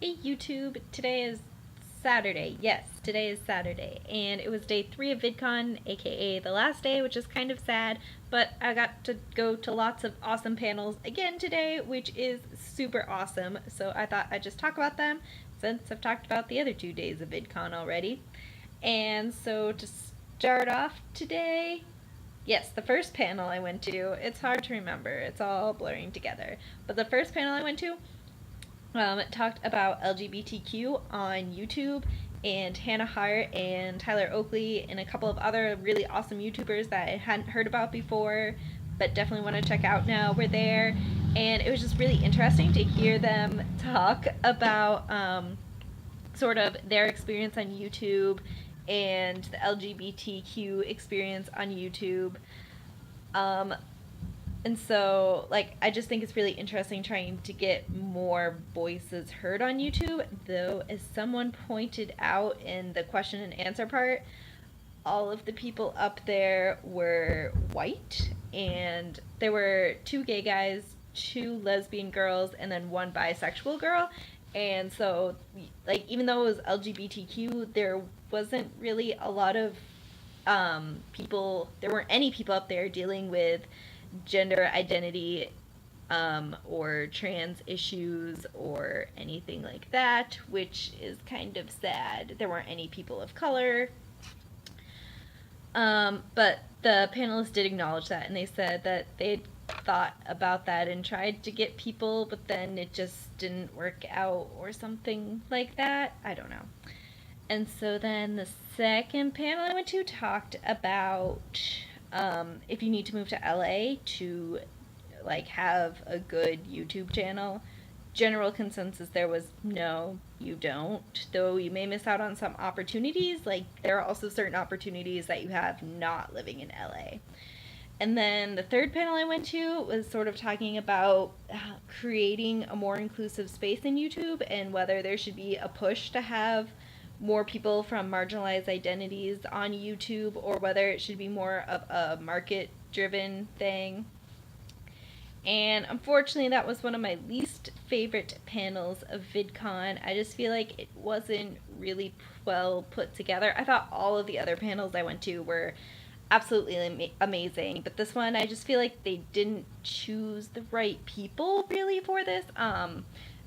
Hey YouTube, today is Saturday. Yes, today is Saturday. And it was day 3 of VidCon, aka the last day, which is kind of sad. But I got to go to lots of awesome panels again today, which is super awesome. So I thought I'd just talk about them since I've talked about the other 2 days of VidCon already. And so to start off today, yes, the first panel I went to, it's hard to remember, it's all blurring together. But the first panel I went to, it talked about LGBTQ on YouTube, and Hannah Hart and Tyler Oakley and a couple of other really awesome YouTubers that I hadn't heard about before, but definitely want to check out now, were there. And it was just really interesting to hear them talk about sort of their experience on YouTube and the LGBTQ experience on YouTube. Um, and so, like, I just think it's really interesting trying to get more voices heard on YouTube. Though, as someone pointed out in the question and answer part, all of the people up there were white, and there were 2 gay guys, 2 lesbian girls, and then 1 bisexual girl. And so, like, even though it was LGBTQ, there wasn't really a lot of people, there weren't any people up there dealing with gender identity or trans issues or anything like that, which is kind of sad. There weren't any people of color. But the panelists did acknowledge that, and they said that they'd thought about that and tried to get people, but then it just didn't work out or something like that. I don't know. And so then the second panel I went to talked about if you need to move to LA to like have a good YouTube channel. General consensus there was no, you don't. Though you may miss out on some opportunities, like there are also certain opportunities that you have not living in LA. And then the third panel I went to was sort of talking about creating a more inclusive space in YouTube and whether there should be a push to have more people from marginalized identities on YouTube, or whether it should be more of a market-driven thing. And unfortunately, that was one of my least favorite panels of VidCon. I just feel like it wasn't really well put together. I thought all of the other panels I went to were absolutely amazing, but this one I just feel like they didn't choose the right people really for this.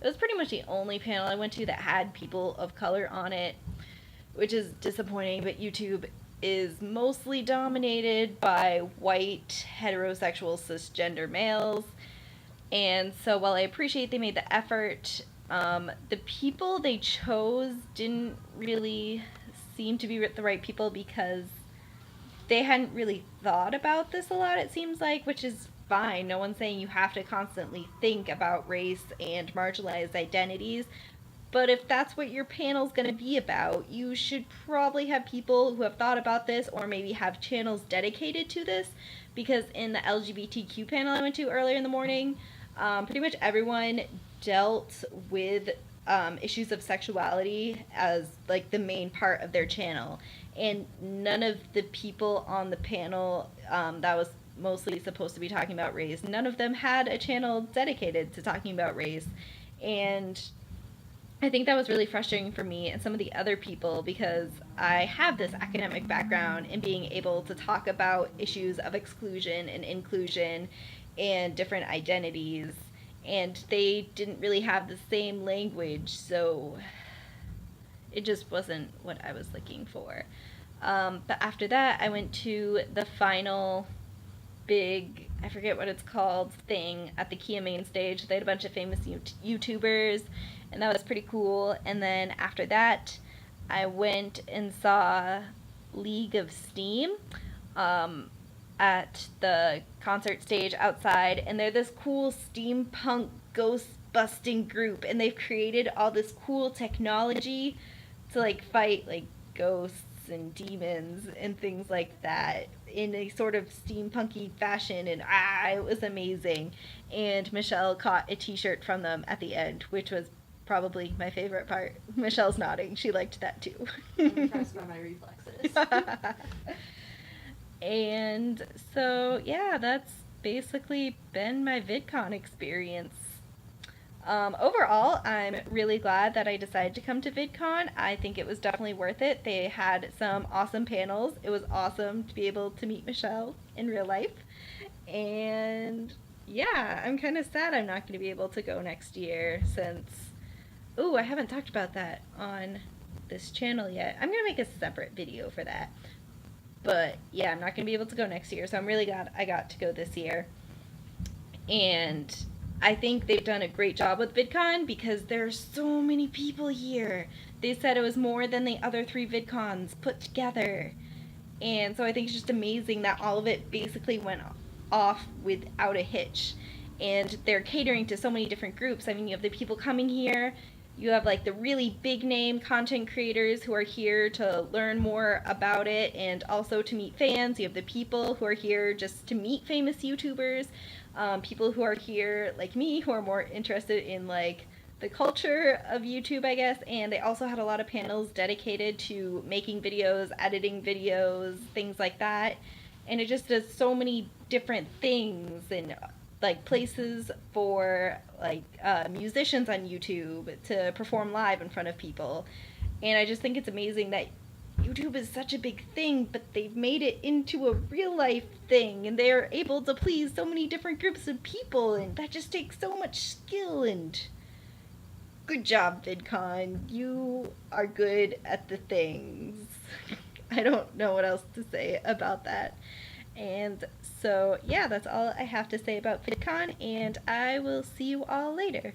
It was pretty much the only panel I went to that had people of color on it, which is disappointing, but YouTube is mostly dominated by white, heterosexual, cisgender males. And so while I appreciate they made the effort, the people they chose didn't really seem to be the right people because they hadn't really thought about this a lot, it seems like, which is fine. No one's saying you have to constantly think about race and marginalized identities. But if that's what your panel's going to be about, you should probably have people who have thought about this or maybe have channels dedicated to this. Because in the LGBTQ panel I went to earlier in the morning, pretty much everyone dealt with issues of sexuality as like the main part of their channel. And none of the people on the panel that was mostly supposed to be talking about race, none of them had a channel dedicated to talking about race. And I think that was really frustrating for me and some of the other people because I have this academic background in being able to talk about issues of exclusion and inclusion and different identities, and they didn't really have the same language, so it just wasn't what I was looking for. But after that, I went to the final big, I forget what it's called, thing at the Kia main stage. They had a bunch of famous YouTubers, and that was pretty cool. And then after that, I went and saw League of Steam at the concert stage outside, and they're this cool steampunk ghost busting group, and they've created all this cool technology to like fight like ghosts and demons and things like that in a sort of steampunky fashion, and it was amazing. And Michelle caught a t-shirt from them at the end, which was probably my favorite part. Michelle's nodding, she liked that too. I'm impressed by my reflexes. And so yeah, that's basically been my VidCon experience. Overall, I'm really glad that I decided to come to VidCon. I think it was definitely worth it. They had some awesome panels. It was awesome to be able to meet Michelle in real life. And yeah, I'm kind of sad I'm not going to be able to go next year since. Ooh, I haven't talked about that on this channel yet. I'm going to make a separate video for that. But yeah, I'm not going to be able to go next year, so I'm really glad I got to go this year. And I think they've done a great job with VidCon because there's so many people here. They said it was more than the other 3 VidCons put together. And so I think it's just amazing that all of it basically went off without a hitch. And they're catering to so many different groups. I mean, you have the people coming here. You have like the really big name content creators who are here to learn more about it and also to meet fans. You have the people who are here just to meet famous YouTubers. People who are here like me who are more interested in like the culture of YouTube, I guess. And they also had a lot of panels dedicated to making videos, editing videos, things like that. And it just does so many different things and like places for like musicians on YouTube to perform live in front of people. And I just think it's amazing that YouTube is such a big thing, but they've made it into a real life thing, and they're able to please so many different groups of people, and that just takes so much skill. And good job, VidCon. You are good at the things. I don't know what else to say about that. And so, yeah, that's all I have to say about VidCon, and I will see you all later.